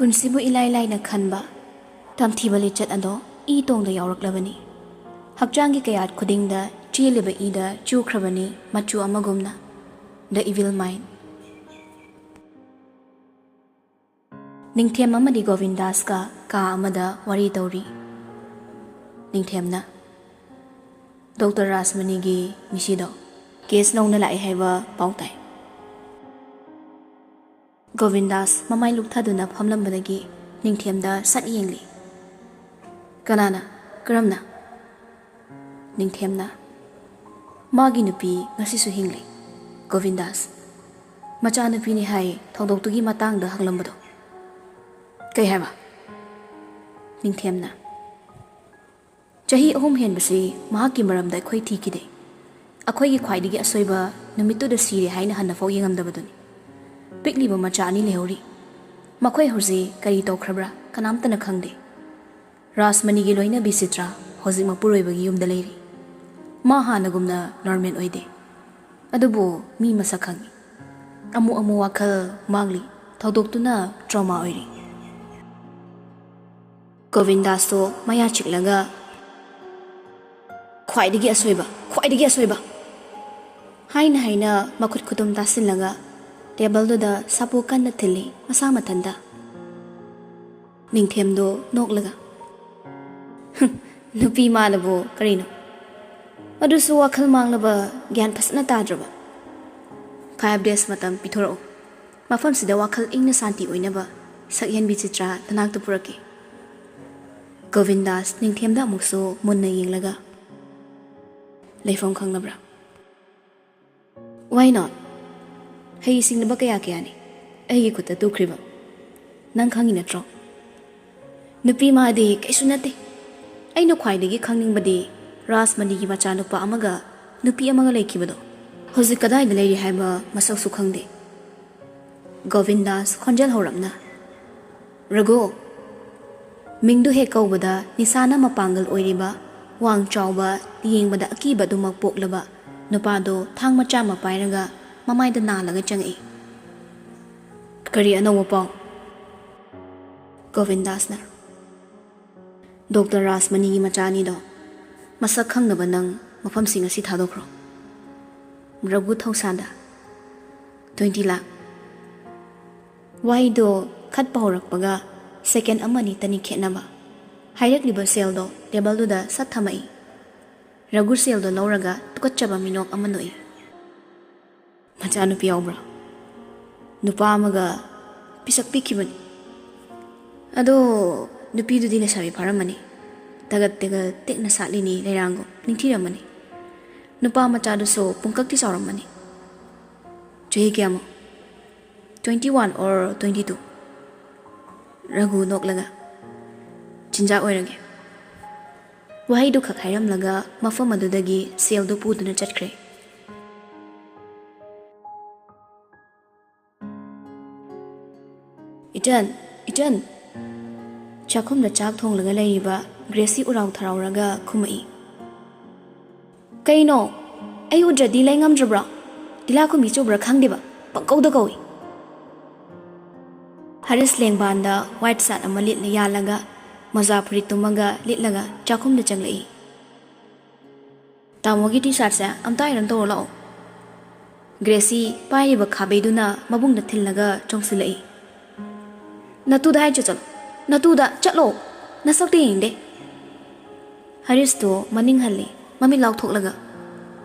ꯄꯨꯟꯁꯤꯕꯨ ꯏꯂꯥꯏ ꯂꯥꯏꯅ ꯈꯟꯕ ꯇꯝꯊꯤꯕ ꯂꯤꯆꯠ ꯑꯗꯣ ꯏ ꯇꯣꯡꯗ ꯌꯥꯎꯔꯛꯂꯕꯅꯤ. ꯍꯛꯆꯥꯡꯒꯤ ꯀꯌꯥꯠ ꯈꯨꯗꯤꯡꯗ ꯆꯦꯜꯂꯤꯕ ꯏꯗ ꯆꯨꯈ꯭ꯔꯕꯅꯤ ꯃꯆꯨ ꯑꯃꯒꯨꯝꯅ. ꯗ ꯏꯚꯤꯜ ꯃꯥꯏꯟ. ꯅꯤꯡꯊꯦꯝ ꯑꯃꯗꯤ ꯒꯣꯕꯤꯟꯗꯥꯁꯀ ꯀꯥ ꯑꯃꯗ ꯋꯥꯔꯤ ꯇꯧꯔꯤ. ꯅꯤꯡꯊꯦꯝꯅ, ꯗꯣꯛꯇꯔ ꯔꯥꯁꯃꯅꯤꯒꯤ ꯃꯤꯁꯤꯗꯣ ꯀꯦꯁ ꯅꯧꯅ ꯂꯥꯛꯑꯦ ꯍꯥꯏꯕ ꯄꯥꯎ ꯇꯥꯏ. ꯒꯣꯕꯤꯟꯗꯥꯁ ꯃꯃꯥꯏ ꯂꯨꯛꯊꯗꯨꯅ ꯐꯝꯂꯝꯕꯗꯒꯤ ꯅꯤꯡꯊꯦꯝꯗ ꯁꯠ ꯌꯦꯡꯂꯤ. ꯀꯅꯥꯅ? ꯀꯔꯝꯅ? ꯅꯤꯡꯊꯦꯝꯅ, ꯃꯥꯒꯤ ꯅꯨꯄꯤ ꯉꯁꯤꯁꯨ ꯍꯤꯡꯂꯤ. ꯒꯣꯕꯤꯟꯗꯥꯁ, ꯃꯆꯥꯅꯨꯄꯤꯅꯤ ꯍꯥꯏ ꯊꯧꯗꯣꯛꯇꯨꯒꯤ ꯃꯇꯥꯡꯗ ꯍꯪꯂꯝꯕꯗꯣ. ꯀꯩ ꯍꯥꯏꯕ? ꯅꯤꯡꯊꯦꯝꯅ, ꯆꯍꯤ 3 ꯍꯦꯟꯕꯁꯤ ꯃꯍꯥꯛꯀꯤ ꯃꯔꯝꯗ ꯑꯩꯈꯣꯏ ꯊꯤꯈꯤꯗꯦ. ꯑꯩꯈꯣꯏꯒꯤ ꯈ꯭ꯋꯥꯏꯗꯒꯤ ꯑꯁꯣꯏꯕ ꯅꯨꯃꯤꯠꯇꯨꯗ ꯁꯤꯔꯦ ꯍꯥꯏꯅ ꯍꯟꯅꯐꯥꯎ ꯌꯦꯡꯉꯝꯗꯕꯗꯨꯅꯤ. ꯄꯤꯛꯂꯤꯕ ꯃꯆꯥ 2 ꯂꯩꯍꯧꯔꯤ. ꯃꯈꯣꯏ ꯍꯧꯖꯤꯛ ꯀꯔꯤ ꯇꯧꯈ꯭ꯔꯕ꯭ꯔꯥ ꯀꯅꯥꯝꯇꯅ ꯈꯪꯗꯦ. ꯔꯥꯁꯃꯅꯤꯒꯤ ꯂꯣꯏꯅꯕꯤ ꯆꯤꯇ꯭ꯔꯥ ꯍꯧꯖꯤꯛ ꯃꯄꯨꯔꯣꯏꯕꯒꯤ ꯌꯨꯝꯗ ꯂꯩꯔꯤ. ꯃꯥ ꯍꯥꯟꯅꯒꯨꯝꯅ ꯅꯣꯔꯃꯦꯜ ꯑꯣꯏꯗꯦ. ꯑꯗꯨꯕꯨ ꯃꯤ ꯃꯁꯛ ꯈꯪꯉꯤ. ꯑꯃꯨꯛ ꯋꯥꯈꯜ ꯃꯥꯡꯂꯤ. ꯊꯧꯗꯣꯛꯇꯨꯅ ꯇ꯭ꯔꯣꯃꯥ ꯑꯣꯏꯔꯤ. ꯒꯣꯕꯤꯟꯗꯥꯁꯇꯣ ꯃꯌꯥ ꯆꯤꯛꯂꯒ ꯈ꯭ꯋꯥꯏꯗꯒꯤ ꯑꯁꯣꯏꯕ ꯍꯥꯏꯅ ꯃꯈꯨꯠ ꯈꯨꯇꯨꯝ ꯇꯥꯁꯤꯜꯂꯒ ꯇꯦꯕꯜꯗꯨꯗ ꯁꯥꯄꯣ ꯀꯟꯅ ꯊꯤꯜꯂꯤ ꯃꯁꯥ ꯃꯊꯟꯇ. ꯅꯤꯡꯊꯦꯝꯗꯣ ꯅꯣꯛꯂꯒ, ꯅꯨꯄꯤ ꯃꯥꯅꯕꯨ ꯀꯔꯤꯅꯣ? ꯑꯗꯨꯁꯨ ꯋꯥꯈꯜ ꯃꯥꯡꯂꯕ ꯒ꯭ꯌꯥꯟ ꯐꯖꯅ ꯇꯥꯗ꯭ꯔꯕ. 5 days ꯃꯇꯝ ꯄꯤꯊꯣꯔꯛꯎ. ꯃꯐꯝꯁꯤꯗ ꯋꯥꯈꯜ ꯏꯪꯅ ꯁꯥꯟꯇꯤ ꯑꯣꯏꯅꯕ ꯁꯛꯍꯦꯟꯕꯤ ꯆꯤꯇ꯭ꯔꯥ ꯅꯅꯥꯛꯇ ꯄꯨꯔꯛꯀꯦ. ꯒꯣꯕꯤꯟꯗꯥꯁ ꯅꯤꯡꯊꯦꯝꯗ ꯑꯃꯨꯛꯁꯨ ꯃꯨꯟꯅ ꯌꯦꯡꯂꯒ, ꯂꯩꯐꯝ ꯈꯪꯅꯕ꯭ꯔꯥ? Why not? ꯍꯩ ꯁꯤꯡꯅꯕ ꯀꯌꯥꯅꯤ ꯑꯩꯒꯤ ꯈꯨꯠꯇ ꯇꯨꯈ꯭ꯔꯤꯕ. ꯅꯪ ꯈꯪꯉꯤ ꯅꯠꯇ꯭ꯔꯣ? ꯅꯨꯄꯤ ꯃꯥꯗꯤ ꯀꯩꯁꯨ ꯅꯠꯇꯦ. ꯑꯩꯅ ꯈ꯭ꯋꯥꯏꯗꯒꯤ ꯈꯪꯅꯤꯡꯕꯗꯤ ꯔꯥꯁꯃꯅꯤꯒꯤ ꯃꯆꯥꯅꯨꯄꯥ ꯑꯃꯒ ꯅꯨꯄꯤ ꯑꯃꯒ ꯂꯩꯈꯤꯕꯗꯣ ꯍꯧꯖꯤꯛ ꯀꯗꯥꯏꯗ ꯂꯩꯔꯤ ꯍꯥꯏꯕ ꯃꯁꯛꯁꯨ ꯈꯪꯗꯦ. ꯒꯣꯕꯤꯟꯗꯥꯁ ꯈꯣꯟꯖꯦꯜ ꯍꯧꯔꯞꯅ, ꯔꯘꯨ. ꯃꯤꯡꯗꯨ ꯍꯦꯛ ꯀꯧꯕꯗ ꯅꯤꯁꯥꯅ ꯃꯄꯥꯡꯒꯜ ꯑꯣꯏꯔꯤꯕ ꯋꯥꯡ ꯆꯥꯎꯕ ꯌꯦꯡꯕꯗ ꯑꯀꯤꯕ ꯑꯗꯨꯃꯛ ꯄꯣꯛꯂꯕ ꯅꯨꯄꯥꯗꯣ ꯊꯥꯡ ꯃꯆꯥ ꯑꯃ ꯄꯥꯏꯔꯒ ꯃꯃꯥꯏꯗ ꯅꯥꯜꯂꯒ ꯆꯪꯉꯛꯏ. ꯀꯔꯤ ꯑꯅꯧꯕ ꯄꯥꯎ? ꯒꯣꯕꯤꯟꯗꯥꯁꯅ, ꯗꯣꯛꯇꯔ ꯔꯥꯁꯃꯅꯤꯒꯤ ꯃꯆꯥꯅꯤꯗꯣ ꯃꯁꯛ ꯈꯪꯅꯕ ꯅꯪ ꯃꯐꯝꯁꯤꯡ ꯑꯁꯤ ꯊꯥꯗꯣꯛꯈ꯭ꯔꯣ. ꯔꯘꯨ ꯊꯧꯁꯥꯗ, 20 lakh. ꯋꯥꯍꯩꯗꯣ ꯈꯠꯄ ꯍꯧꯔꯛꯄꯒ ꯁꯦꯀꯦꯟ 1-2ꯇꯅꯤ ꯈꯦꯠꯅꯕ. ꯍꯥꯏꯔꯛꯂꯤꯕ ꯁꯦꯜꯗꯣ ꯇꯦꯕꯜꯗꯨꯗ ꯁꯠ ꯊꯝꯃꯛꯏ. ꯔꯘꯨ ꯁꯦꯜꯗꯣ ꯂꯧꯔꯒ ꯇꯨꯀꯠꯆꯕ ꯃꯤꯅꯣꯛ ꯑꯃ ꯅꯣꯛꯏ. ꯃꯆꯥꯅꯨꯄꯤ ꯌꯥꯎꯕ꯭ꯔꯥ? ꯅꯨꯄꯥ ꯑꯃꯒ ꯄꯤꯁꯛ ꯄꯤꯛꯈꯤꯕꯅꯤ. ꯑꯗꯣ ꯅꯨꯄꯤꯗꯨꯗꯤ ꯂꯩꯁꯥꯕꯤ ꯐꯥꯔꯝꯃꯅꯤ. ꯇꯒꯠ ꯇꯦꯛꯅ ꯁꯥꯠꯂꯤꯅꯤ ꯂꯩꯔꯥꯡꯒꯨꯝ ꯅꯤꯡꯊꯤꯔꯝꯃꯅꯤ. ꯅꯨꯄꯥ ꯃꯆꯥꯗꯨꯁꯨ ꯄꯨꯡꯀꯛꯇꯤ ꯆꯥꯎꯔꯝꯃꯅꯤ. ꯆꯍꯤ ꯀꯌꯥꯃꯨꯛ? 21 or 22? ꯔꯘꯨ ꯅꯣꯛꯂꯒ, ꯆꯤꯟꯖꯥꯛ ꯑꯣꯏꯔꯒꯦ. ꯋꯥꯍꯩꯗꯨ ꯈꯛ ꯍꯥꯏꯔꯝꯂꯒ ꯃꯐꯝ ꯑꯗꯨꯗꯒꯤ ꯁꯦꯜꯗꯨ ꯄꯨꯗꯨꯅ ꯆꯠꯈ꯭ꯔꯦ. ꯏꯆꯟ. ꯆꯥꯛꯈꯨꯝꯗ ꯆꯥꯛ ꯊꯣꯡꯂꯒ ꯂꯩꯔꯤꯕ ꯒ꯭ꯔꯦꯁꯤ ꯎꯔꯥꯎ ꯊꯔꯥꯎꯔꯒ ꯈꯨꯝꯃꯛꯏ. ꯀꯩꯅꯣ? ꯑꯩ ꯎꯗ꯭ꯔꯗꯤ ꯂꯩ ꯉꯝꯗ꯭ꯔꯕ꯭ꯔꯣ? ꯇꯤꯂꯥꯈꯨꯝꯕꯤ ꯆꯨꯕ꯭ꯔꯥ ꯈꯪꯗꯦꯕ ꯄꯪꯀꯧꯗ ꯀꯧꯏ. ꯍꯔꯤꯁ ꯂꯦꯡꯕꯥꯟꯗ ꯋꯥꯏꯠ ꯁꯥꯔꯠ ꯑꯃ ꯂꯤꯠꯅ ꯌꯥꯜꯂꯒ ꯃꯣꯖꯥ ꯐꯨꯔꯤꯠ ꯇꯨꯝꯃꯒ ꯂꯤꯠꯂꯒ ꯆꯥꯛꯈꯨꯝꯗ ꯆꯪꯂꯛꯏ. ꯇꯥꯃꯣꯒꯤ ꯇꯤ ꯁꯥꯔꯠꯁꯦ ꯑꯝꯇ ꯑꯥꯏꯔꯟ ꯇꯧꯔ ꯂꯥꯛꯑꯣ. ꯒ꯭ꯔꯦꯁꯤ ꯄꯥꯏꯔꯤꯕ ꯈꯥꯕꯩꯗꯨꯅ ꯃꯕꯨꯡꯗ ꯊꯤꯜꯂꯒ ꯆꯣꯡꯁꯤꯜꯂꯛꯏ. ꯅꯇꯨꯗ ꯍꯥꯏꯖ ꯆꯠꯂꯣ. ꯅꯇꯨꯗ ꯆꯠꯂꯣ. ꯅꯁꯛꯇ ꯌꯦꯡꯗꯦ. ꯍꯔꯤꯁꯇꯣ ꯃꯅꯤꯡ ꯍꯜꯂꯤ ꯃꯃꯤꯠ ꯂꯥꯎꯊꯣꯛꯂꯒ.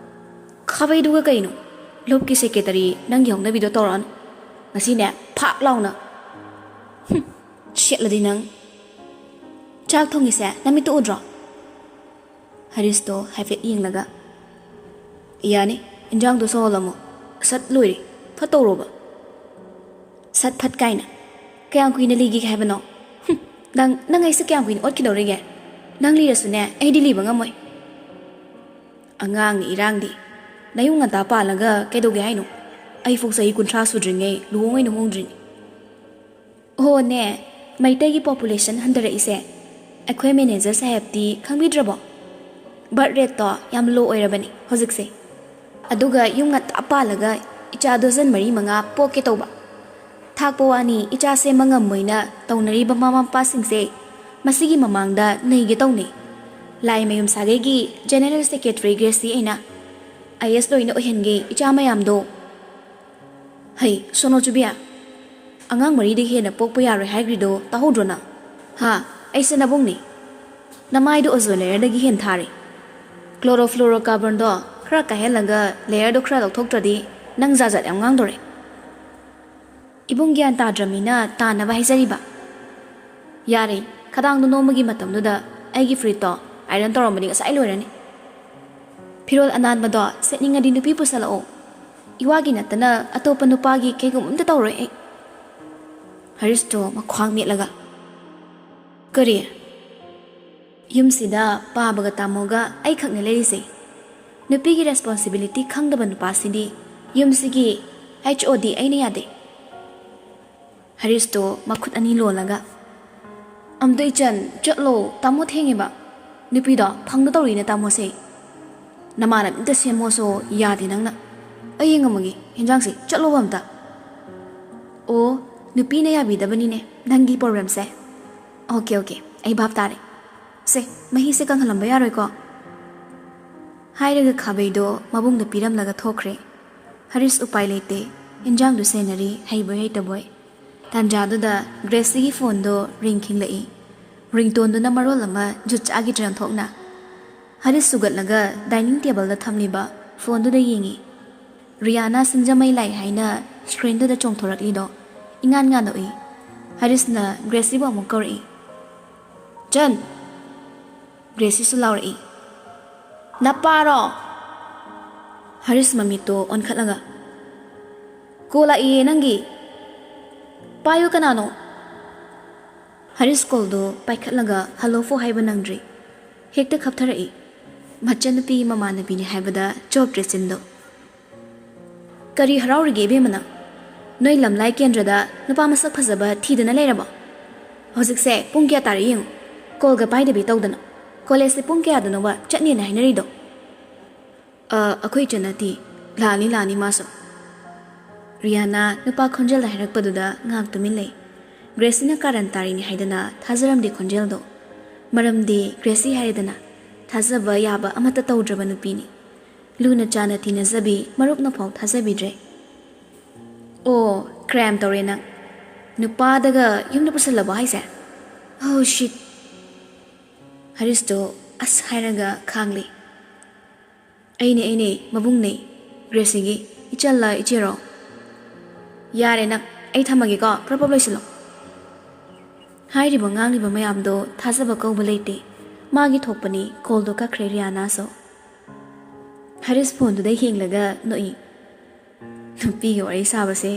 ꯈꯥꯕꯩꯗꯨꯒ ꯀꯩꯅꯣ? ꯂꯨꯞꯀꯤ ꯁꯦꯀ꯭ꯔꯦꯇꯔꯤ ꯅꯪꯒꯤ ꯍꯧꯅꯕꯤꯗꯣ ꯇꯧꯔꯛꯑꯅꯨ. ꯉꯁꯤꯅꯦ ꯐꯥꯛ ꯂꯥꯎꯅ. ꯁꯦꯠꯂꯗꯤ ꯅꯪ. ꯆꯥꯛ ꯊꯣꯡꯉꯤꯁꯦ ꯅꯃꯤꯠꯇꯨ ꯎꯗ꯭ꯔꯣ? ꯍꯔꯤꯁꯇꯣ ꯍꯥꯏꯐꯦꯠ ꯌꯦꯡꯂꯒ, ꯌꯥꯅꯤ ꯏꯟꯖꯥꯡꯗꯣ ꯁꯧꯍꯜꯂꯝꯃꯣ. ꯁꯠ ꯂꯣꯏꯔꯦ. ꯐꯠ ꯇꯧꯔꯣꯕ. ꯁꯠ ꯐꯠ ꯀꯥꯏꯅ ꯀꯌꯥꯝ ꯀꯨꯏꯅ ꯂꯤꯒꯦ ꯍꯥꯏꯕꯅꯣ? ꯅꯪ ꯑꯩꯁꯦ ꯀꯌꯥꯝ ꯀꯨꯏꯅ ꯑꯣꯠꯈꯤꯗꯧꯔꯤꯒꯦ? ꯅꯪ ꯂꯤꯔꯁꯨꯅꯦ ꯑꯩꯗꯤ ꯂꯤꯕ ꯉꯝꯃꯣꯏ. ꯑꯉꯥꯡꯅꯤ ꯏꯔꯥꯡꯗꯤ. ꯅꯌꯨꯝ ꯉꯟꯇꯥ ꯄꯥꯜꯂꯒ ꯀꯩꯗꯧꯒꯦ ꯍꯥꯏꯅꯣ? ꯑꯩꯐꯥꯎ ꯆꯍꯤ 30 ꯁꯨꯗ꯭ꯔꯤꯉꯩ ꯂꯨꯍꯣꯡ ꯍꯣꯡꯗ꯭ꯔꯤꯅꯤ. ꯑꯣꯍꯣꯅꯦ, ꯃꯩꯇꯩꯒꯤ ꯄꯣꯄꯨꯂꯦꯁꯟ ꯍꯟꯊꯔꯛꯏꯁꯦ ꯑꯩꯈꯣꯏ ꯃꯦꯅꯦꯖꯔ ꯁꯥꯍꯦꯕꯇꯤ ꯈꯪꯕꯤꯗ꯭ꯔꯕꯣ? ꯕꯥꯔꯠ ꯔꯦꯠꯇꯣ ꯌꯥꯝ ꯂꯣ ꯑꯣꯏꯔꯕꯅꯤ ꯍꯧꯖꯤꯛꯁꯦ. ꯑꯗꯨꯒ ꯌꯨꯝ ꯉꯟꯇꯥ ꯄꯥꯜꯂꯒ ꯏꯆꯥ 3-4 5 ꯄꯣꯛꯀꯦ ꯇꯧꯕ. ꯊꯥꯛꯄ ꯋꯥꯅꯤ ꯏꯆꯥꯁꯦ ꯃꯉꯝꯃꯣꯏꯅ ꯇꯧꯅꯔꯤꯕ ꯃꯃꯥ ꯃꯄꯥꯁꯤꯡꯁꯦ ꯃꯁꯤꯒꯤ ꯃꯃꯥꯡꯗ ꯅꯩꯒꯦ ꯇꯧꯅꯩ ꯂꯥꯏ ꯃꯌꯨꯝ ꯁꯥꯒꯩꯒꯤ ꯖꯦꯅꯔꯦꯜ ꯁꯦꯀ꯭ꯔꯦꯇꯔꯤ ꯒ꯭ꯔꯦꯁꯤ ꯑꯩꯅ IS ꯂꯣꯏꯅ ꯑꯣꯏꯍꯟꯒꯦ ꯏꯆꯥ ꯃꯌꯥꯝꯗꯣ ꯍꯩ ꯁꯣꯅꯣ ꯆꯨꯕꯤꯌꯥ ꯑꯉꯥꯡ ꯃꯔꯤꯗꯒꯤ ꯍꯦꯟꯅ ꯄꯣꯛꯄ ꯌꯥꯔꯣꯏ ꯍꯥꯏꯒ꯭ꯔꯤꯗꯣ ꯇꯥꯍꯧꯗ꯭ꯔꯣ ꯅꯪ ꯍꯥ ꯑꯩꯁꯦ ꯅꯕꯨꯡꯅꯤ ꯅꯃꯥꯏꯗꯣ ꯑꯣꯖꯣꯟ ꯂꯦꯌꯔꯗꯒꯤ ꯍꯦꯟ ꯊꯥꯔꯤ ꯀ꯭ꯂꯣꯔꯣꯐ꯭ꯂꯣꯔꯣꯀꯥꯔꯕꯣꯟꯗꯣ ꯈꯔ ꯀꯥꯏꯍꯜꯂꯒ ꯂꯦꯌꯔꯗꯣ ꯈꯔ ꯂꯧꯊꯣꯛꯇ꯭ꯔꯗꯤ ꯅꯪ ꯖꯥꯖꯠ ꯌꯥꯝ ꯉꯥꯡꯗꯣꯔꯦ ꯏꯕꯨꯡ ꯒ꯭ꯌꯥꯟ ꯇꯥꯗ꯭ꯔꯕꯅꯤꯅ ꯇꯥꯅꯕ ꯍꯥꯏꯖꯔꯤꯕ ꯌꯥꯔꯦ ꯈꯗꯥꯡꯗꯣ ꯅꯣꯡꯃꯒꯤ ꯃꯇꯝꯗꯨꯗ ꯑꯩꯒꯤ ꯐꯨꯔꯤꯠꯇꯣ ꯑꯥꯏꯔꯟ ꯇꯧꯔꯝꯕꯗꯤ ꯉꯁꯥꯏ ꯂꯣꯏꯔꯅꯤ ꯐꯤꯔꯣꯜ ꯑꯅꯥꯟꯕꯗꯣ ꯁꯦꯠꯅꯤꯡꯉꯗꯤ ꯅꯨꯄꯤ ꯄꯨꯁꯜꯂꯛꯑꯣ 이와기 나타나 아토빠 누빠기 개그 문데 떠오르 하리스도 막광 мет라가 그리 ꯌꯨꯝꯁꯤꯗ ꯄꯥꯕꯒ ꯇꯥꯃꯣꯒ ꯑꯩ ꯈꯛꯅ ꯂꯩꯔꯤꯁꯦ ꯅꯨꯄꯤꯒꯤ ꯔꯦꯁꯄꯣꯟꯁꯤꯕꯤꯂꯤꯇꯤ ꯈꯪꯗꯕ ꯅꯨꯄꯥꯁꯤꯗꯤ ꯌꯨꯝꯁꯤꯒꯤ HOD ꯑꯩꯅ ꯌꯥꯗꯦ ꯍꯔꯤꯁꯇꯣ ꯃꯈꯨꯠ ꯑꯅꯤ ꯂꯣꯜꯂꯒ ꯑꯝꯇ ꯏꯆꯟ ꯆꯠꯂꯣ ꯇꯥꯃꯣ ꯊꯦꯡꯉꯦꯕ ꯅꯨꯄꯤꯗꯣ ꯐꯪꯗ ꯇꯧꯔꯤꯅꯦ ꯇꯥꯃꯣꯁꯦ ꯅꯃꯥꯅ ꯑꯝꯇ ꯁꯦꯝꯃꯣꯁꯨ ꯌꯥꯗꯦ ꯅꯪꯅ ꯑꯩ ꯌꯦꯡꯉꯝꯃꯒꯦ ꯍꯦꯟꯖꯥꯡꯁꯦ ꯆꯠꯂꯣꯕ ꯑꯝꯇ ꯑꯣ ꯅꯨꯄꯤꯅ ꯌꯥꯕꯤꯗꯕꯅꯤꯅꯦ ꯅꯪꯒꯤ ꯄ꯭ꯔꯣꯕ꯭ꯂꯦꯝꯁꯦ ꯑꯣꯀꯦ ꯑꯩ ꯚꯥꯞ ꯇꯥꯔꯦ ꯁꯦ ꯃꯍꯤꯁꯦ ꯀꯪꯍꯜꯂꯝꯕ ꯌꯥꯔꯣꯏꯀꯣ ꯍꯥꯏꯔꯒ ꯈꯥꯕꯩꯗꯣ ꯃꯕꯨꯡꯗ ꯄꯤꯔꯝꯂꯒ ꯊꯣꯛꯈ꯭ꯔꯦ ꯍꯔꯤꯁ ꯎꯄꯥꯏ ꯂꯩꯇꯦ ꯏꯟꯖꯥꯡꯗꯨ ꯁꯦꯟꯅꯔꯤ ꯍꯩꯕꯣꯏ ꯍꯩꯇꯕꯣꯏ ꯇꯥꯟꯖꯥꯗꯨꯗ ꯒ꯭ꯔꯦꯁꯤꯒꯤ ꯐꯣꯟꯗꯣ ꯔꯤꯡ ꯈꯤꯡꯂꯛꯏ ꯔꯤꯡꯇꯣꯟꯗꯨꯅ ꯃꯔꯣꯜ ꯑꯃ ꯖꯨꯠ ꯆꯥꯒꯤꯗ꯭ꯔ ꯑꯣꯟꯊꯣꯛꯅ ꯍꯔꯤꯁ ꯁꯨꯒꯠꯂꯒ ꯗꯥꯏꯅꯤꯡ ꯇꯦꯕꯜꯗ ꯊꯝꯂꯤꯕ ꯐꯣꯟꯗꯨꯗ ꯌꯦꯡꯉꯤ ꯔꯤꯌꯥꯅꯥ ꯁꯤꯡꯖꯃꯩ ꯂꯥꯏ ꯍꯥꯏꯅ ꯁ꯭ꯀ꯭ꯔꯤꯟꯗꯨꯗ ꯆꯣꯡꯊꯣꯔꯛꯂꯤꯗꯣ ꯏꯉꯥꯟ ꯉꯥꯟꯅ ꯎꯏ ꯍꯔꯤꯁꯅ ꯒ꯭ꯔꯦꯁꯤꯕꯨ ꯑꯃꯨꯛ ꯀꯧꯔꯛꯏ ꯆꯟ ꯒ꯭ꯔꯦꯁꯤꯁꯨ ꯂꯥꯎꯔꯛꯏ ꯅꯄꯥꯔꯣ ꯍꯔꯤꯁ ꯃꯃꯤꯠꯇꯣ ꯑꯣꯟꯈꯠꯂꯒ ꯀꯣꯜ ꯂꯥꯛꯏꯌꯦ ꯅꯪꯒꯤ ꯄꯥꯏꯌꯨ ꯀꯅꯥꯅꯣ ꯍꯔꯤꯁ ꯀꯣꯜꯗꯣ ꯄꯥꯏꯈꯠꯂꯒ ꯍꯜꯂꯣ ꯐꯣ ꯍꯥꯏꯕ ꯅꯪꯗ꯭ꯔꯤ ꯍꯦꯛꯇ ꯈꯞꯊꯔꯛꯏ ꯃꯆꯟꯅꯨꯄꯤ ꯃꯃꯥꯟꯅꯕꯤꯅꯤ ꯍꯥꯏꯕꯗ ꯆꯣꯞꯇ꯭ꯔꯦ ꯆꯤꯟꯗꯣ ꯀꯔꯤ ꯍꯔꯥꯎꯔꯤꯒꯦ ꯏꯕꯦꯝꯃꯅ ꯅꯣꯏ ꯂꯝꯂꯥꯏ ꯀꯦꯟꯗ꯭ꯔꯗ ꯅꯨꯄꯥ ꯃꯁꯛ ꯐꯖꯕ ꯊꯤꯗꯅ ꯂꯩꯔꯕꯣ ꯍꯧꯖꯤꯛꯁꯦ ꯄꯨꯡ ꯀꯌꯥ ꯇꯥꯔꯦ ꯌꯦꯡꯉꯨ ꯀꯣꯜꯒ ꯄꯥꯏꯗꯕꯤ ꯇꯧꯗꯅ ꯀꯣꯂꯦꯖꯁꯦ ꯄꯨꯡ ꯀꯌꯥꯗꯅꯣꯕ ꯆꯠꯅꯦꯅ ꯍꯥꯏꯅꯔꯤꯗꯣ ꯑꯩꯈꯣꯏ ꯏꯆꯟꯅꯗꯤ ꯂꯥꯛꯑꯅꯤ ꯃꯥꯁꯨ ꯔꯤꯌꯥꯅꯥ ꯅꯨꯄꯥ ꯈꯣꯟꯖꯦꯜꯗ ꯍꯥꯏꯔꯛꯄꯗꯨꯗ ꯉꯥꯛ ꯇꯨꯃꯤꯟ ꯂꯩ ꯒ꯭ꯔꯦꯁꯤꯅ ꯀꯥꯔꯟ ꯇꯥꯔꯤꯅꯤ ꯍꯥꯏꯗꯅ ꯊꯥꯖꯔꯝꯗꯦ ꯈꯣꯟꯖꯦꯜꯗꯣ ꯃꯔꯝꯗꯤ ꯒ꯭ꯔꯦꯁꯤ ꯍꯥꯏꯔꯦꯗꯅ ꯊꯥꯖꯕ ꯌꯥꯕ ꯑꯃꯠꯇ ꯇꯧꯗ꯭ꯔꯕ ꯅꯨꯄꯤꯅꯤ ꯂꯨꯅ ꯆꯥꯅ ꯇꯤꯟꯅꯖꯕꯤ ꯃꯔꯨꯞꯅꯐꯥꯎ ꯊꯥꯖꯕꯤꯗ꯭ꯔꯦ ꯑꯣ ꯀ꯭ꯔꯥꯏꯝ ꯇꯧꯔꯦ ꯅꯪ ꯅꯨꯄꯥꯗꯒ ꯌꯨꯝꯗ ꯄꯨꯁꯜꯂꯕꯣ ꯍꯥꯏꯁꯦ ꯑꯣ shit ꯍꯔꯤꯁꯇꯣ ꯑꯁ ꯍꯥꯏꯔꯒ ꯈꯥꯡꯂꯤ ꯑꯩꯅꯦ ꯃꯕꯨꯡꯅꯦ ꯒ꯭ꯔꯦꯁꯤꯒꯤ ꯏꯆꯜꯂ ꯏꯆꯦꯔꯣ ꯌꯥꯔꯦ ꯅꯪ ꯑꯩ ꯊꯝꯃꯒꯦꯀꯣ ꯄ꯭ꯔꯞ ꯂꯣꯏꯁꯤꯜꯂꯣ ꯍꯥꯏꯔꯤꯕ ꯉꯥꯡꯂꯤꯕ ꯃꯌꯥꯝꯗꯣ ꯊꯥꯖꯕ ꯀꯧꯕ ꯂꯩꯇꯦ ꯃꯥꯒꯤ ꯊꯣꯛꯄꯅꯤ ꯀꯣꯜꯗꯣ ꯀꯛꯈ꯭ꯔꯦ ꯔꯤꯌꯥꯅꯥꯁꯨ ꯍꯔꯤꯁ ꯐꯣꯟꯗꯨꯗ ꯌꯦꯡꯂꯒ ꯅꯣꯛꯏ ꯅꯨꯄꯤꯒ ꯋꯥꯔꯤ ꯁꯥꯕꯁꯦ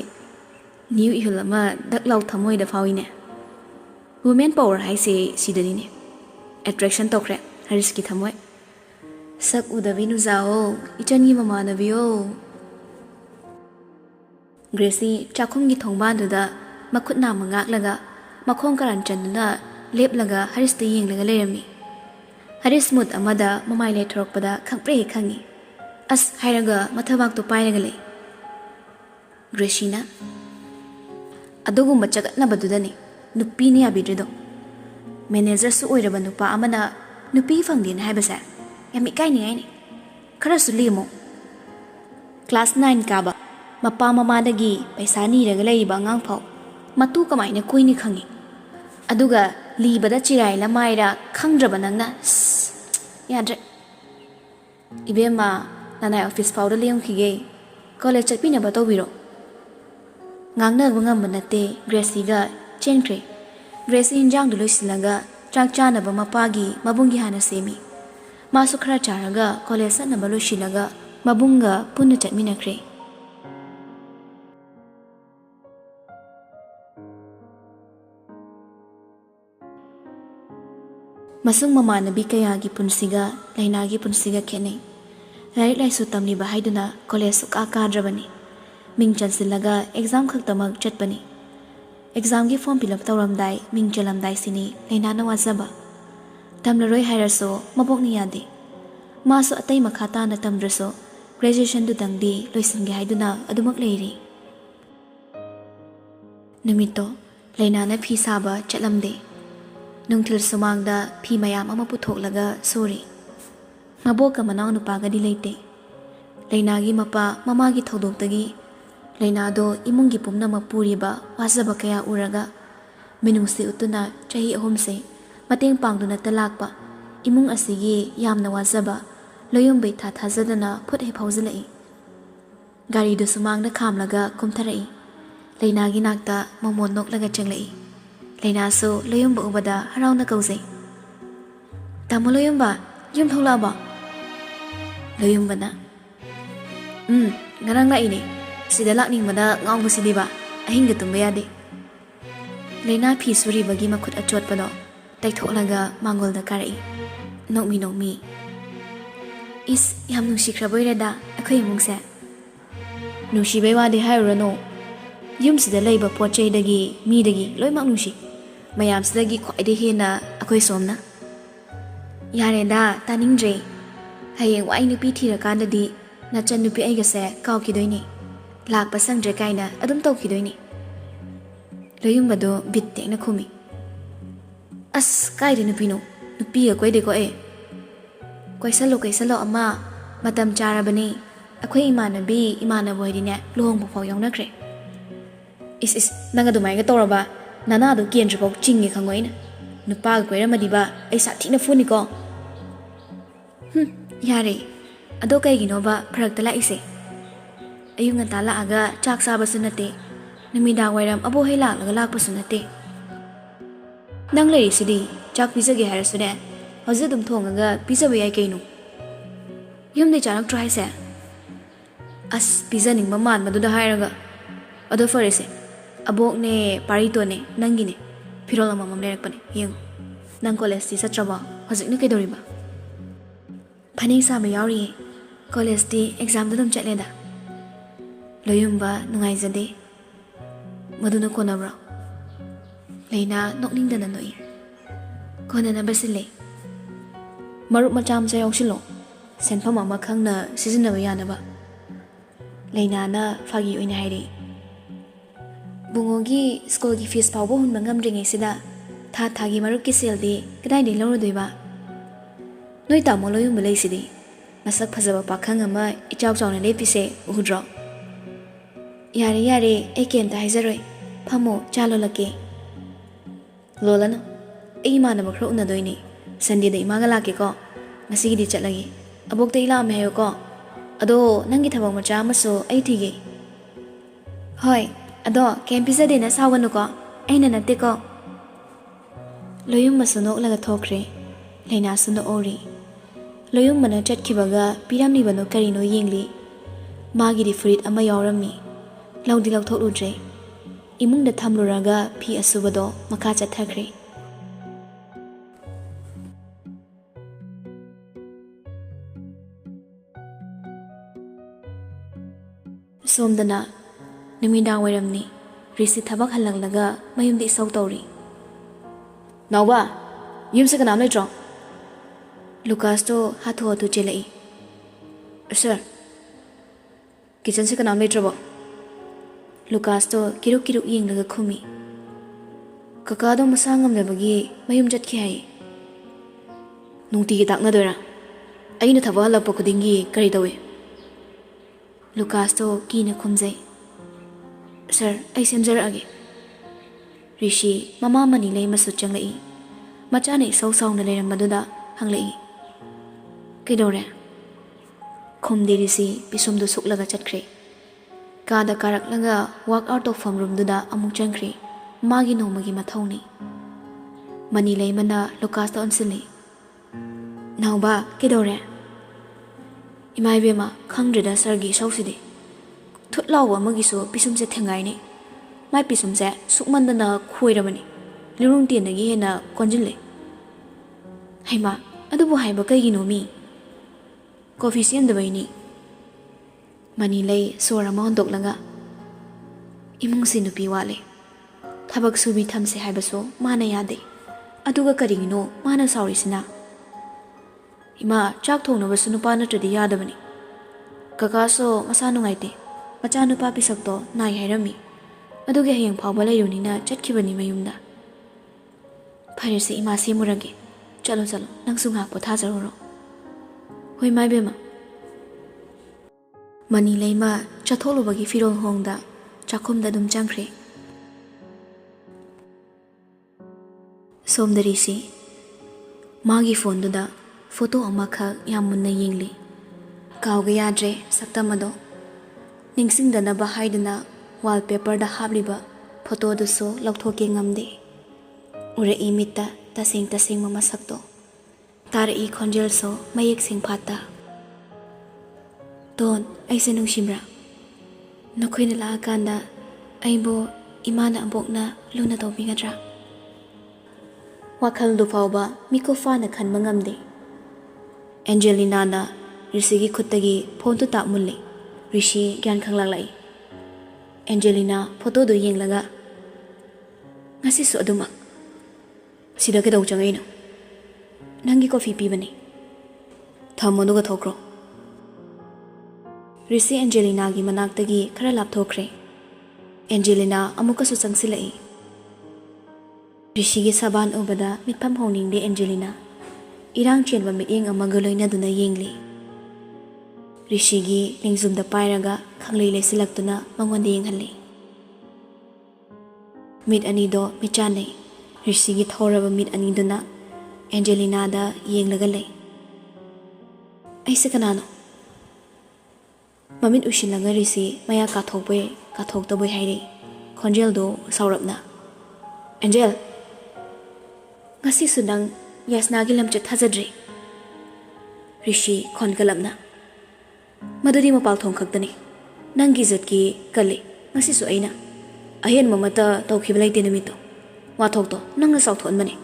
ꯅ꯭ꯌꯨ ꯏꯍꯨꯜ ꯑꯃ ꯗꯛ ꯂꯥꯎ ꯊꯃꯣꯏꯗ ꯐꯥꯎꯏꯅꯦ ꯋꯨꯃꯦꯟ ꯄꯋꯥꯔ ꯍꯥꯏꯁꯦ ꯁꯤꯗꯅꯤꯅꯦ ꯑꯦꯇ꯭ꯔꯦꯛꯁꯟ ꯇꯧꯈ꯭ꯔꯦ ꯍꯔꯤꯁꯀꯤ ꯊꯃꯣꯏ ꯁꯛ ꯎꯗꯕꯤ ꯅꯨꯖꯥꯑꯣ ꯏꯆꯟꯒꯤ ꯃꯃꯥꯟꯅꯕꯤꯌꯣ ꯒ꯭ꯔꯦꯁꯤ ꯆꯥꯛꯈꯨꯝꯒꯤ ꯊꯣꯡꯕꯥꯟꯗꯨꯗ ꯃꯈꯨꯠ ꯅꯥꯝꯃ ꯉꯥꯛꯂꯒ ꯃꯈꯣꯡ ꯀꯔꯟ ꯆꯟꯗꯨꯅ ꯂꯦꯞꯂꯒ ꯍꯔꯤꯁꯇ ꯌꯦꯡꯂꯒ ꯂꯩꯔꯝꯃꯤ ꯍꯔꯤꯁ ꯃꯨꯠ ꯑꯃꯗ ꯃꯃꯥꯏ ꯂꯩꯊꯣꯔꯛꯄꯗ ꯈꯪꯄ꯭ꯔꯦꯛ ꯈꯪꯉꯤ ꯑꯁ ꯍꯥꯏꯔꯒ ꯃꯊꯕꯥꯛꯇꯣ ꯄꯥꯏꯔꯒ ꯂꯩ ꯒ꯭ꯔꯦꯁꯤꯅ ꯑꯗꯨꯒꯨꯝꯕ ꯆꯒꯠꯅꯕꯗꯨꯗꯅꯤ ꯅꯨꯄꯤꯅ ꯌꯥꯕꯤꯗ꯭ꯔꯤꯗꯣ ꯃꯦꯅꯦꯖꯔꯁꯨ ꯑꯣꯏꯔꯕ ꯅꯨꯄꯥ ꯑꯃꯅ ꯅꯨꯄꯤ ꯐꯪꯗꯦꯅ ꯍꯥꯏꯕꯁꯦ ꯌꯥꯝ ꯏꯀꯥꯏꯅꯤꯡꯉꯥꯏꯅꯤ ꯈꯔꯁꯨ ꯂꯦꯝꯃꯣ ꯀ꯭ꯂꯥꯁ 9 ꯀꯥꯕ ꯃꯄꯥ ꯃꯃꯥꯗꯒꯤ ꯄꯩꯁꯥ ꯅꯤꯔꯒ ꯂꯩꯔꯤꯕ ꯑꯉꯥꯡ ꯐꯥꯎ ꯃꯇꯨ ꯀꯃꯥꯏꯅ ꯀꯣꯏꯅꯤ ꯈꯪꯉꯤ ꯑꯗꯨꯒ ꯂꯤꯕꯗ ꯆꯤꯔꯥꯏ ꯂꯃꯥꯏꯔ ꯈꯪꯗ꯭ꯔꯕ ꯅꯪꯅ ꯌꯥꯗ꯭ꯔꯦ ꯏꯕꯦꯝꯃ ꯅꯅꯥꯏ ꯑꯣꯐꯤꯁ ꯐꯥꯎꯗ ꯂꯦꯝꯈꯤꯒꯦ ꯀꯣꯂꯦꯖ ꯆꯠꯄꯤꯅꯕ ꯇꯧꯕꯤꯔꯣ ꯉꯥꯡꯅꯕ ꯉꯝꯕ ꯅꯠꯇꯦ ꯒ꯭ꯔꯦꯁꯤꯒ ꯆꯦꯟꯈ꯭ꯔꯦ ꯒ꯭ꯔꯦꯁꯤ ꯏꯟꯖꯥꯡꯗꯨ ꯂꯣꯏꯁꯤꯜꯂꯒ ꯆꯥꯛ ꯆꯥꯅꯕ ꯃꯄꯥꯒꯤ ꯃꯕꯨꯡꯒꯤ ꯍꯥꯟꯅ ꯁꯦꯝꯃꯤ ꯃꯥꯁꯨ ꯈꯔ ꯆꯥꯔꯒ ꯀꯣꯂꯦꯖ ꯆꯠꯅꯕ ꯂꯣꯏꯁꯤꯜꯂꯒ ꯃꯕꯨꯡꯒ ꯄꯨꯟꯅ ꯆꯠꯃꯤꯟꯅꯈ꯭ꯔꯦ ꯃꯁꯨꯡ ꯃꯃꯥꯟꯅꯕꯤ ꯀꯌꯥꯒꯤ ꯄꯨꯟꯁꯤꯒ ꯂꯩꯅꯥꯒꯤ ꯄꯨꯟꯁꯤꯒ ꯈꯦꯠꯅꯩ ꯂꯥꯏꯔꯤꯛ ꯂꯥꯏꯁꯨ ꯇꯝꯂꯤꯕ ꯍꯥꯏꯗꯨꯅ ꯀꯣꯂꯦꯖ ꯁꯨꯛꯀꯥ ꯀꯥꯗ꯭ꯔꯕꯅꯤ ꯃꯤꯡ ꯆꯟꯁꯤꯜꯂꯒ ꯑꯦꯛꯖꯥꯝ ꯈꯛꯇꯃꯛ ꯆꯠꯄꯅꯤ ꯑꯦꯛꯖꯥꯝꯒꯤ ꯐꯣꯔꯝ ꯐꯤꯜ ꯑꯞ ꯇꯧꯔꯝꯗꯥꯏ ꯃꯤꯡ ꯆꯜꯂꯝꯗꯥꯏꯁꯤꯅꯤ ꯂꯩꯅꯥꯅ ꯋꯥꯖꯕ ꯇꯝꯂꯔꯣꯏ ꯍꯥꯏꯔꯁꯨ ꯃꯕꯣꯛꯅ ꯌꯥꯗꯦ ꯃꯥꯁꯨ ꯑꯇꯩ ꯃꯈꯥ ꯇꯥꯅ ꯇꯝꯗ꯭ꯔꯁꯨ ꯒ꯭ꯔꯦꯖꯨꯑꯦꯁꯟꯗꯨꯇꯪꯗꯤ ꯂꯣꯏꯁꯤꯟꯒꯦ ꯍꯥꯏꯗꯨꯅ ꯑꯗꯨꯃꯛ ꯂꯩꯔꯤ Numitto Lainana phi saba chatlamde Nungthil sumangda phi mayam ama puthoklaga sori Maboka manaw nupagadi leite Lainagi mapa mamagi thodokdagi Lainado imungi pumnamak puriba wazaba kaya uraga Minungsi utuna chahi ahumse mateng pangduna talakpa imung asigi yamna wazaba loyombai thazadana phut he phauzalai Gari do sumangda khamlaga kumtharai Lainagi nakta momon noklaga changlai Laina so loyomba ubada harauna kauzai Tamo loyomba yum tholaba Loyomba na ngarang lai ni sida lakning mada ngong sidiba ahinga tumba yade Laina phi suri bagi makhut achot pano taitholaga mangol da karai nokmi is yam nungsikraboi reda akhoi mungse nungsibai wade hairano yum sida leiba pochei dagi mi dagi loimak nungsi mayam sidagi khwaide hena akhoi somna yarenda taningdre hayeng wai nupi thirakandadi nachan nupi aigase kawkidoini lakpa sangdre kaina adum tawkidoini loyumbado bitte na khumi as kaide nupino nupi a koide ko e kaisalo ama matam charabani akhoi imana boidine lohong phaw yawnakre is nanga dumai ga toraba nana do kendri pok chingi khangoina nupa ga koiramadi ba ai sathina funi ko yare ado kaigino ba pharakta la ise ayunga tala aga chak saba sunate namida wairam abo hela laga lakpa sunate nang lei sidi chak pisage harasune hoje dum thongaga pisabe yai kainu yumde chanak try se as pizza ning maman maduda hairaga ado farese abok ne parito ne nangine phirola mamam lerakpane yeng nang college ti satraba hojik ne kedoriba phani sa ba yauri college ti exam da dum chatleda loyumba nungai jade maduna konabra Laina nokningdana noi konana basile marup macham sa yawsilo senpham ama khangna sizinaba yanaba Laina na fagi oina hairi bungogi school gi fees pawbo hun mangam ringe sida thagi marup ki sel di kadai de loro doiba noi ta moloyum belai sidi masak phajaba pakhang ama ichaw chawna lepise uhudro yare e kenta haizaroi phamo chalo lake lolana e imana bakro una doini Sunday da imaga lake ko ngasi di chatlagi abok te ila me hayo ko ado nangi thabang macha maso ai thige hoi ado campisa de na sawanu ko aina natte ko loyum masunok laga thokre Laina suno ori loyum mana chatkibaga piramni bano karino yengli magi di fruit ama yawrami laudi lathok udre imungda thamluraga phi asubado makha chathakre somdana numida wairamni risi thabak halanglaga mayumdi sau tawri nawba yumse kanam leitro Lucas to hatho chelai sir kitchen se kanam leitro bo Lucas to kiruk yenglaga khumi kaka do masangam lebagi mayum jatki hai nungti gi takna doira aina thaba halappa kudingi kari dawe Lucas to kina khumjai sir ai semjarage Rishi mama mani lei masu changlai machane sau na leiram maduda hanglai kedore khumde Rishi pisumdu suklaga chatkre kada karaklaga walk out of from room duda amuk changkre magi nomagi mathauni mani lei mana Lucas to ansili nauba kedore imai bema khangdreda sargi sausidi thutlawa magiso pisumse thengai ne mai pisumse sukmandana khoiramani lirung tiendagi hena konjille haima adubu haiba kaigino mi coffee siamdabaini mani lei sora ma hondoklaga imung sinupi wale thabak subi thamse haibaso mana yade aduga karigino mana saurisina ima chak thongna basu nupa natradi yadabani kaka so masa nungaite macha nupa pisakto nai hairami ꯑꯗꯨꯒꯤ ꯍꯌꯦꯡ ꯐꯥꯎꯕ ꯂꯩꯔꯨꯅꯤꯅ ꯆꯠꯈꯤꯕꯅꯤ ꯃꯌꯨꯝꯗ ꯐꯔꯦꯁꯦ ꯏꯃꯥ ꯁꯦꯝꯃꯨꯔꯒꯦ ꯆꯠꯂꯣ ꯆꯠꯂꯣ ꯅꯪꯁꯨ ꯉꯥꯏꯍꯥꯛ ꯄꯣꯊꯥꯖꯔꯨꯔꯣ ꯍꯣꯏ ꯃꯥꯏꯕꯦꯝꯃ ꯃꯅꯤ ꯂꯩꯃ ꯆꯠꯊꯣꯛꯂꯨꯕꯒꯤ ꯐꯤꯔꯣꯜ ꯍꯣꯡꯗ ꯆꯥꯛꯈꯨꯝꯗ ꯑꯗꯨꯝ ꯆꯪꯈ꯭ꯔꯦ ꯁꯣꯝꯗꯔꯤꯁꯤ ꯃꯥꯒꯤ ꯐꯣꯟꯗꯨꯗ ꯐꯣꯇꯣ ꯑꯃꯈꯛ ꯌꯥꯝ ꯃꯨꯟꯅ ꯌꯦꯡꯂꯤ ꯀꯥꯎꯒ ꯌꯥꯗ꯭ꯔꯦ ꯁꯛꯇꯝ ꯑꯗꯣ ꯅꯤꯡꯁꯤꯡꯗꯅꯕ ꯍꯥꯏꯗꯨꯅ ꯋꯥꯜꯄꯦꯄꯔꯗ ꯍꯥꯞꯂꯤꯕ ꯐꯣꯇꯣꯗꯨꯁꯨ ꯂꯧꯊꯣꯛꯀꯦ ꯉꯝꯗꯦ ꯎꯔꯛꯏ ꯃꯤꯠꯇ ꯇꯁꯦꯡ ꯇꯁꯦꯡꯕ ꯃꯁꯛꯇꯣ ꯇꯥꯔꯛꯏ ꯈꯣꯟꯖꯦꯜꯁꯨ ꯃꯌꯦꯛ ꯁꯦꯡꯐꯥꯠꯇ ꯇꯣꯟ ꯑꯩꯁꯦ ꯅꯨꯡꯁꯤꯕ꯭ꯔꯥ ꯅꯈꯣꯏꯅ ꯂꯥꯛꯑꯀꯥꯟꯗ ꯑꯩꯕꯨ ꯏꯃꯥꯅ ꯑꯕꯣꯛꯅ ꯂꯨꯅ ꯇꯧꯕꯤꯒꯗ꯭ꯔꯥ ꯋꯥꯈꯜꯗꯨ ꯐꯥꯎꯕ ꯃꯤꯀꯨꯞ ꯐꯥꯅ ꯈꯟꯕ ꯉꯝꯗꯦ ꯑꯦꯟꯖꯦꯂꯤꯅꯥꯅ ꯔꯤꯁꯤꯒꯤ ꯈꯨꯠꯇꯒꯤ ꯐꯣꯟꯗꯨ ꯇꯥꯞꯃꯨꯜꯂꯤ ꯔꯤꯁꯤ ꯒ꯭ꯌꯥꯟ ꯈꯪꯂꯛꯂꯛꯏ ꯑꯦꯟꯖꯦꯂꯤꯅꯥ ꯐꯣꯇꯣꯗꯨ ꯌꯦꯡꯂꯒ ꯉꯁꯤꯁꯨ ꯑꯗꯨꯃꯛ ꯁꯤꯗ ꯀꯩꯗꯧ ꯆꯪꯉꯛꯏꯅꯣ ꯅꯪꯒꯤ ꯀꯣꯐꯤ ꯄꯤꯕꯅꯤ ꯊꯝꯃꯣ ꯑꯗꯨꯒ ꯊꯣꯛꯈ꯭ꯔꯣ ꯔꯤꯁꯤ ꯑꯦꯟꯖꯦꯂꯤꯅꯥꯒꯤ ꯃꯅꯥꯛꯇꯒꯤ ꯈꯔ ꯂꯥꯞꯊꯣꯛꯈ꯭ꯔꯦ ꯑꯦꯟꯖꯦꯂꯤꯅꯥ ꯑꯃꯨꯛꯀꯁꯨ ꯆꯪꯁꯤꯜꯂꯛꯏ ꯔꯤꯁꯤꯒꯤ ꯁꯕꯥꯟ ꯎꯕꯗ ꯃꯤꯠꯐꯝ ꯍꯣꯡꯅꯤꯡꯗꯦ ꯑꯦꯟꯖꯦꯂꯤꯅꯥ ꯏꯔꯥꯡ ꯆꯦꯟꯕ ꯃꯤꯠꯌꯦꯡ ꯑꯃꯒ ꯂꯣꯏꯅꯗꯨꯅ ꯌꯦꯡꯂꯤ ꯔꯤꯁꯤꯒꯤ ꯂꯦꯡꯖꯨꯝꯗ ꯄꯥꯏꯔꯒ ꯈꯪꯂꯩ ꯂꯩꯁꯤꯜꯂꯛꯇꯨꯅ ꯃꯉꯣꯟꯗ ꯌꯦꯡꯍꯜꯂꯤ ꯃꯤꯠ ꯑꯅꯤꯗꯣ ꯃꯤꯠꯆꯥꯟꯅꯩ ꯔꯤꯁꯤꯒꯤ ꯊꯧꯔꯕ ꯃꯤꯠ ꯑꯅꯤꯗꯨꯅ ꯑꯦꯟꯖꯦꯂꯤꯅꯥꯗ ꯌꯦꯡꯂꯒ ꯂꯩ ꯑꯩꯁꯦ ꯀꯅꯥꯅꯣ ꯃꯃꯤꯠ ꯎꯏꯁꯤꯜꯂꯒ ꯔꯤꯁꯤ ꯃꯌꯥ ꯀꯥꯊꯣꯛꯄꯣꯏ ꯀꯥꯊꯣꯛꯇꯕꯣꯏ ꯍꯥꯏꯔꯛꯏ ꯈꯣꯟꯖꯦꯜꯗꯣ ꯁꯥꯎꯔꯞꯅ ꯑꯦꯟꯖꯦꯜ ꯉꯁꯤꯁꯨ ꯅꯪ ꯌꯥꯁꯅꯥꯒꯤ ꯂꯝꯆꯠ ꯊꯥꯖꯗ꯭ꯔꯤ ꯔꯤꯁꯤ ꯈꯣꯟꯒꯠꯂꯞꯅ ꯃꯗꯨꯗꯤ ꯃꯄꯥꯜꯊꯣꯡ ꯈꯛꯇꯅꯤ ꯅꯪꯒꯤ ꯏꯖꯠꯀꯤ ꯀꯜꯂꯤ ꯉꯁꯤꯁꯨ ꯑꯩꯅ ꯑꯍꯦꯟꯕ ꯑꯃꯠꯇ ꯇꯧꯈꯤꯕ ꯂꯩꯇꯦ ꯅꯨꯃꯤꯠꯇꯣ ꯋꯥꯊꯣꯛꯇꯣ ꯅꯪꯅ ꯆꯥꯎꯊꯣꯛꯍꯟꯕꯅꯤ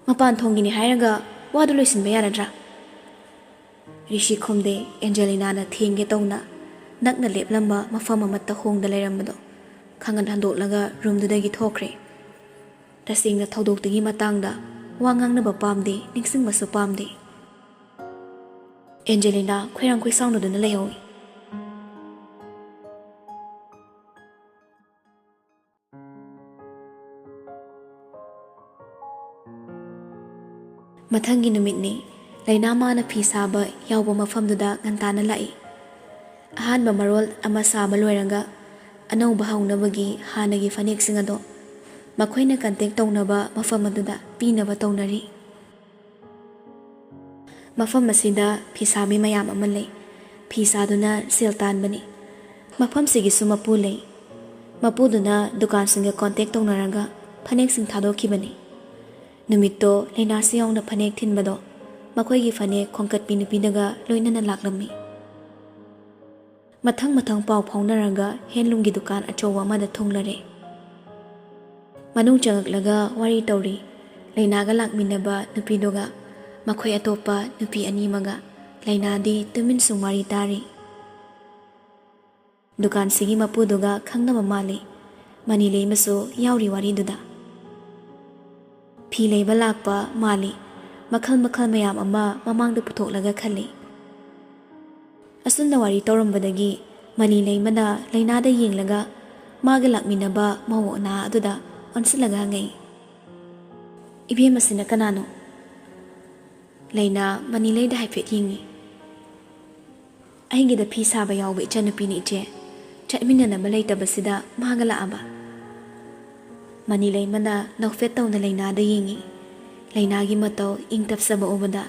ꯃꯄꯥꯟ ꯊꯣꯡꯒꯤꯅꯤ ꯍꯥꯏꯔꯒ ꯋꯥꯗꯨ ꯂꯣꯏꯁꯤꯟꯕ ꯌꯥꯔꯗ꯭ꯔꯥ ꯔꯤꯁꯤ ꯈꯨꯝꯗꯦ ꯑꯦꯟꯖꯦꯂꯤꯅꯥꯅ ꯊꯦꯡꯒꯦ ꯇꯧꯅ ꯅꯛꯅ ꯂꯦꯞꯂꯝꯕ ꯃꯐꯝ ꯑꯃꯠꯇ ꯍꯣꯡꯗ ꯂꯩꯔꯝꯕꯗꯣ ꯈꯪꯍꯟ ꯍꯟꯗꯣꯛꯂꯒ ꯔꯨꯝꯗꯨꯗꯒꯤ ꯊꯣꯛꯈ꯭ꯔꯦ ꯇꯁꯦꯡꯅ ꯊꯧꯗꯣꯛꯇꯨꯒꯤ ꯃꯇꯥꯡꯗ ꯋꯥ ꯉꯥꯡꯅꯕ ꯄꯥꯝꯗꯦ ꯅꯤꯡꯁꯤꯡꯕꯁꯨ ꯄꯥꯝꯗꯦ ꯑꯦꯟꯖꯦꯂꯤꯅꯥ ꯈꯣꯏꯔꯥꯡ ꯈꯣꯏꯁꯥꯎꯅꯗꯨꯅ ꯂꯩꯍꯧꯏ ꯃꯊꯪꯒꯤ ꯅꯨꯃꯤꯠꯅꯤ ꯂꯩꯅꯥ ꯃꯥꯅ ꯐꯤ ꯁꯥꯕ ꯌꯥꯎꯕ ꯃꯐꯝꯗꯨꯗ ꯉꯟꯇꯥꯅ ꯂꯥꯛꯏ ꯑꯍꯥꯟꯕ ꯃꯔꯣꯜ ꯑꯃ ꯁꯥꯕ ꯂꯣꯏꯔꯒ ꯑꯅꯧꯕ ꯍꯧꯅꯕꯒꯤ ꯍꯥꯟꯅꯒꯤ ꯐꯅꯦꯛꯁꯤꯡ ꯑꯗꯣ ꯃꯈꯣꯏꯅ ꯀꯟꯇꯦꯛ ꯇꯧꯅꯕ ꯃꯐꯝ ꯑꯗꯨꯗ ꯄꯤꯅꯕ ꯇꯧꯅꯔꯤ ꯃꯐꯝ ꯑꯁꯤꯗ ꯐꯤꯁꯥꯕꯤ ꯃꯌꯥꯝ ꯑꯃ ꯂꯩ ꯐꯤ ꯁꯥꯗꯨꯅ ꯁꯦꯜ ꯇꯥꯟꯕꯅꯤ ꯃꯐꯝꯁꯤꯒꯤꯁꯨ ꯃꯄꯨ ꯂꯩ ꯃꯄꯨꯗꯨꯅ ꯗꯨꯀꯥꯟꯁꯤꯡꯒ ꯀꯣꯟꯇꯦꯛ ꯇꯧꯅꯔꯒ ꯐꯅꯦꯛꯁꯤꯡ ꯊꯥꯗꯣꯛꯈꯤꯕꯅꯤ ꯅꯨꯃꯤꯠꯇꯣ ꯂꯩꯅꯥꯁꯤ ꯌꯥꯎꯅ ꯐꯅꯦꯛ ꯊꯤꯟꯕꯗꯣ ꯃꯈꯣꯏꯒꯤ ꯐꯅꯦꯛ ꯈꯣꯡꯀꯠꯄꯤ ꯅꯨꯄꯤꯗꯒ ꯂꯣꯏꯅꯅ ꯂꯥꯛꯂꯝꯃꯤ ꯃꯊꯪ ꯃꯊꯪ ꯄꯥꯎ ꯐꯥꯎꯅꯔꯒ ꯍꯦꯟꯂꯨꯝꯒꯤ ꯗꯨꯀꯥꯟ ꯑꯆꯧꯕ ꯑꯃꯗ ꯊꯨꯡꯂꯔꯦ ꯃꯅꯨꯡ ꯆꯪꯉꯛꯂꯒ ꯋꯥꯔꯤ ꯇꯧꯔꯤ ꯂꯩꯅꯥꯒ ꯂꯥꯛꯃꯤꯟꯅꯕ ꯅꯨꯄꯤꯗꯨꯒ ꯃꯈꯣꯏ ꯑꯇꯣꯞꯄ ꯅꯨꯄꯤ ꯑꯅꯤ ꯑꯃꯒ ꯂꯩꯅꯥꯗꯤ ꯇꯨꯃꯤꯟ ꯁꯨꯝ ꯋꯥꯔꯤ ꯇꯥꯔꯤ ꯗꯨꯀꯥꯟꯁꯤꯒꯤ ꯃꯄꯨꯗꯨꯒ ꯈꯪꯅꯕ ꯃꯥꯜꯂꯤ ꯃꯅꯤ ꯂꯩꯃꯁꯨ ꯌꯥꯎꯔꯤ ꯋꯥꯔꯤꯗꯨꯗ ꯐꯤ ꯂꯩꯕ ꯂꯥꯛꯄ ꯃꯥꯜꯂꯤ ꯃꯈꯜ ꯃꯈꯜ ꯃꯌꯥꯝ ꯑꯃ ꯃꯃꯥꯡꯗ ꯄꯨꯊꯣꯛꯂꯒ ꯈꯜꯂꯤ ꯑꯁꯨꯝꯅ ꯋꯥꯔꯤ ꯇꯧꯔꯝꯕꯗꯒꯤ ꯃꯅꯤ ꯂꯩꯃꯅ ꯂꯩꯅꯥꯗ ꯌꯦꯡꯂꯒ ꯃꯥꯒ ꯂꯥꯛꯃꯤꯟꯅꯕ ꯃꯧ ꯑꯅꯥ ꯑꯗꯨꯗ ꯑꯣꯟꯁꯤꯜꯂꯒ ꯍꯪꯉꯛꯏ ꯏꯕꯦꯝ ꯑꯁꯤꯅ ꯀꯅꯥꯅꯣ ꯂꯩꯅꯥ ꯃꯅꯤꯂꯩꯗ ꯍꯥꯏꯐꯦꯠ ꯌꯦꯡꯉꯤ ꯑꯩꯒꯤꯗ ꯐꯤ ꯁꯥꯕ ꯌꯥꯎꯕ ꯏꯆꯟꯅꯨꯄꯤꯅꯤ ꯏꯆꯦ ꯆꯠꯃꯤꯟꯅꯅꯕ ꯂꯩꯇꯕꯁꯤꯗ ꯃꯥꯒ ꯂꯥꯛꯑꯕ ꯃꯅꯤ ꯂꯩꯃꯅ ꯅꯧꯐꯦꯠ ꯇꯧꯅ ꯂꯩꯅꯥꯗ ꯌꯦꯡꯉꯤ ꯂꯩꯅꯥꯒꯤ ꯃꯇꯧ ꯏꯪ ꯇꯞꯆꯕ ꯎꯕꯗ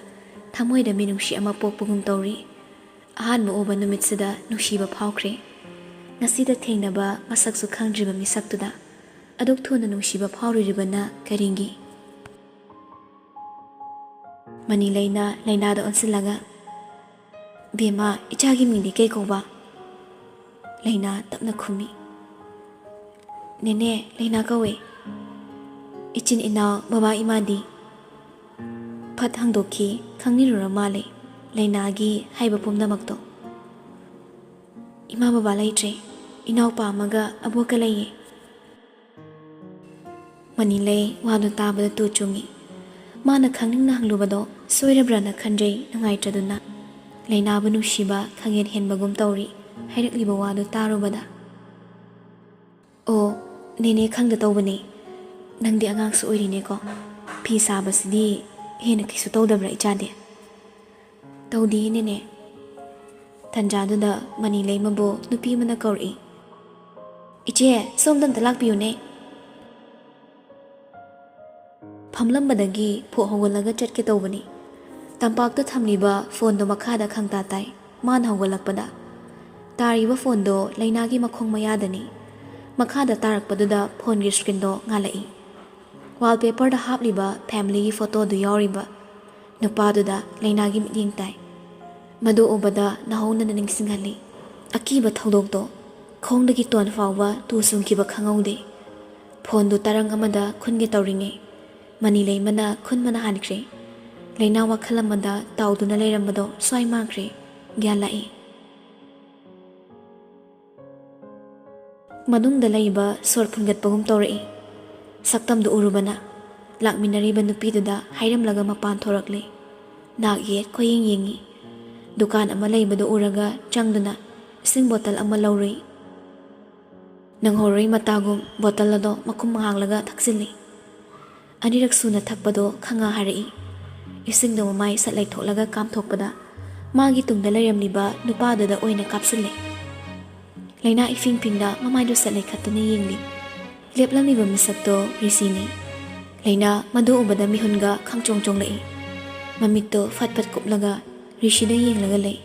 ꯊꯃꯣꯏꯗ ꯃꯤꯅꯨꯡꯁꯤ ꯑꯃ ꯄꯣꯛꯄꯒꯨꯝ ꯇꯧꯔꯤ ꯑꯍꯥꯟꯕ ꯎꯕ ꯅꯨꯃꯤꯠꯁꯤꯗ ꯅꯨꯡꯁꯤꯕ ꯐꯥꯎꯈ꯭ꯔꯦ ꯉꯁꯤꯗ ꯊꯦꯡꯅꯕ ꯃꯁꯛꯁꯨ ꯈꯪꯗ꯭ꯔꯤꯕ ꯃꯤꯁꯛꯇꯨꯗ ꯑꯗꯨꯛ ꯊꯨꯅ ꯅꯨꯡꯁꯤꯕ ꯐꯥꯎꯔꯤꯕꯅ ꯀꯔꯤꯒꯤ ꯃꯅꯤ ꯂꯩꯅ ꯂꯩꯅꯥꯗ ꯑꯣꯟꯁꯤꯜꯂꯒ ꯕꯦꯝꯃ ꯏꯆꯥꯒꯤ ꯃꯤꯡꯗꯤ ꯀꯩ ꯀꯧꯕ ꯂꯩꯅꯥ ꯇꯞꯅ ꯈꯨꯝꯃꯤ ꯅꯦꯅꯦ ꯂꯩꯅꯥ ꯀꯧꯋꯦ ꯏꯆꯤꯟ ꯏꯅꯥꯎ ꯕꯕꯥ ꯏꯃꯥꯗꯤ ꯐꯠ ꯍꯪꯗꯣꯛꯈꯤ ꯈꯪꯅꯤꯔꯨꯔ ꯃꯥꯜꯂꯦ ꯂꯩꯅꯥꯒꯤ ꯍꯥꯏꯕ ꯄꯨꯝꯅꯃꯛꯇꯣ ꯏꯃꯥ ꯕꯕꯥ ꯂꯩꯇ꯭ꯔꯦ ꯏꯅꯥꯎꯄꯥ ꯑꯃꯒ ꯑꯕꯣꯛꯀ ꯂꯩꯌꯦ ꯃꯅꯤ ꯂꯩ ꯋꯥꯗꯨ ꯇꯥꯕꯗ ꯇꯨ ꯆꯨꯡꯉꯤ ꯃꯥꯅ ꯈꯪꯅꯤꯡꯅ ꯍꯪꯂꯨꯕꯗꯣ ꯁꯣꯏꯔꯕ꯭ꯔꯅ ꯈꯟꯖꯩ ꯅꯨꯡꯉꯥꯏꯇ꯭ꯔꯗꯨꯅ ꯂꯩꯅꯥꯕꯨ ꯅꯨꯡꯁꯤꯕ ꯈꯪꯍꯦꯟ ꯍꯦꯟꯕꯒꯨꯝ ꯇꯧꯔꯤ ꯍꯥꯏꯔꯛꯂꯤꯕ ꯋꯥꯗꯨ ꯇꯥꯔꯨꯕꯗ ꯑꯣ ꯅꯦꯅꯦ ꯈꯪꯗ ꯇꯧꯕꯅꯤ ꯅꯪꯗꯤ ꯑꯉꯥꯡꯁꯨ ꯑꯣꯏꯔꯤꯅꯦꯀꯣ ꯐꯤ ꯁꯥꯕꯁꯤꯗꯤ ꯍꯦꯟꯅ ꯀꯩꯁꯨ ꯇꯧꯗꯕ꯭ꯔꯥ ꯏꯆꯥꯗꯤ ꯇꯧꯗꯦ ꯅꯦꯅꯦ ꯇꯟꯖꯥꯗꯨꯗ ꯃꯅꯤ ꯂꯩꯃꯕꯨ ꯅꯨꯄꯤ ꯑꯃꯅ ꯀꯧꯔꯛꯏ ꯏꯆꯦ ꯁꯣꯝꯗ ꯂꯥꯛꯄꯤꯌꯨꯅꯦ ꯐꯝꯂꯝꯕꯗꯒꯤ ꯐꯣꯛ ꯍꯧꯒꯠꯂꯒ ꯆꯠꯀꯦ ꯇꯧꯕꯅꯤ ꯇꯝꯄꯥꯛꯇ ꯊꯝꯂꯤꯕ ꯐꯣꯟꯗꯣ ꯃꯈꯥꯗ ꯈꯪꯇꯥ ꯇꯥꯏ ꯃꯥꯅ ꯍꯧꯒꯠꯂꯛꯄꯗ ꯇꯥꯔꯤꯕ ꯐꯣꯟꯗꯣ ꯂꯩꯅꯥꯒꯤ ꯃꯈꯣꯡ ꯃꯌꯥꯗꯅꯤ ꯃꯈꯥꯗ ꯇꯥꯔꯛꯄꯗꯨꯗ ꯐꯣꯟꯒꯤ ꯁ꯭ꯀ꯭ꯔꯤꯟꯗꯣ ꯉꯥꯜꯂꯛꯏ ꯋꯥꯜꯄꯦꯄꯔꯗ ꯍꯥꯞꯂꯤꯕ ꯐꯦꯃꯤꯂꯤꯒꯤ ꯐꯣꯇꯣꯗꯨ ꯌꯥꯎꯔꯤꯕ ꯅꯨꯄꯥꯗꯨꯗ ꯂꯩꯅꯥꯒꯤ ꯃꯤꯠꯌꯦꯡ ꯇꯥꯏ ꯃꯗꯨ ꯎꯕꯗ ꯅꯍꯧꯅꯅ ꯅꯤꯡꯁꯤꯡꯍꯜꯂꯤ ꯑꯀꯤꯕ ꯊꯧꯗꯣꯛꯇꯣ ꯈꯣꯡꯗꯒꯤ ꯇꯣꯟ ꯐꯥꯎꯕ ꯇꯨ ꯁꯨꯡꯈꯤꯕ ꯈꯪꯍꯧꯗꯦ ꯐꯣꯟꯗꯨ ꯇꯔꯪ ꯑꯃꯗ ꯈꯨꯟꯒꯦ ꯇꯧꯔꯤꯉꯩ ꯃꯅꯤ ꯂꯩꯃꯅ ꯈꯨꯟꯕꯅ ꯍꯥꯟꯈ꯭ꯔꯦ ꯂꯩꯅꯥ ꯋꯥꯈꯜ ꯑꯃꯗ ꯇꯥꯎꯗꯨꯅ ꯂꯩꯔꯝꯕꯗꯣ ꯁ꯭ꯋꯥꯏ ꯃꯥꯡꯈ꯭ꯔꯦ ꯒ꯭ꯌꯥꯟ ꯂꯥꯛꯏ ꯃꯅꯨꯡꯗ ꯂꯩꯕ ꯁꯣꯔ ꯐꯨꯟꯒꯠꯄꯒꯨꯝ ꯇꯧꯔꯛꯏ ꯁꯛꯇꯝꯗꯨ ꯎꯔꯨꯕꯅ ꯂꯥꯛꯃꯤꯟꯅꯔꯤꯕ ꯅꯨꯄꯤꯗꯨꯗ ꯍꯥꯏꯔꯝꯂꯒ ꯃꯄꯥꯟ ꯊꯣꯔꯛꯂꯦ ꯅꯥꯛ ꯌꯦꯠ ꯈꯣꯌꯦꯡ ꯌꯦꯡꯉꯤ ꯗꯨꯀꯥꯟ ꯑꯃ ꯂꯩꯕꯗꯨ ꯎꯔꯒ ꯆꯪꯗꯨꯅ ꯏꯁꯤꯡ ꯕꯣꯇꯜ ꯑꯃ ꯂꯧꯔꯨꯏ ꯅꯪꯍꯧꯔꯣꯏ ꯃꯇꯥꯒꯨꯝ ꯕꯣꯇꯜ ꯑꯗꯣ ꯃꯈꯨꯝ ꯍꯥꯡꯂꯒ ꯊꯛꯆꯤꯜꯂꯤ ꯑꯅꯤꯔꯛ ꯁꯨꯅ ꯊꯛꯄꯗꯣ ꯈꯪꯉ ꯍꯥꯏꯔꯛꯏ ꯏꯁꯤꯡꯗꯣ ꯃꯃꯥꯏ ꯁꯠ ꯂꯩꯊꯣꯛꯂꯒ ꯀꯥꯝꯊꯣꯛꯄꯗ ꯃꯥꯒꯤ ꯇꯨꯡꯗ ꯂꯩꯔꯝꯂꯤꯕ ꯅꯨꯄꯥꯗꯨꯗ ꯑꯣꯏꯅ ꯀꯥꯞꯁꯤꯜꯂꯦ ꯂꯩꯅꯥ ꯏꯐꯤꯡ ꯐꯤꯡꯗ ꯃꯃꯥꯏꯗꯨ ꯁꯠ ꯂꯩꯈꯠꯇꯨꯅ ꯌꯦꯡꯂꯤ ꯂꯦꯞꯂꯝꯂꯤꯕ ꯃꯤꯁꯛꯇꯣ ꯔꯤꯁꯤꯅꯤ ꯂꯩꯅꯥ ꯃꯗꯨ ꯎꯕꯗ ꯃꯤꯍꯨꯟꯒ ꯈꯪꯆꯣꯡ ꯆꯣꯡꯂꯛꯏ ꯃꯃꯤꯠꯇꯣ ꯐꯠ ꯐꯠ ꯀꯨꯞꯂꯒ ꯔꯤꯁꯤꯗ ꯌꯦꯡꯂꯒ ꯂꯩ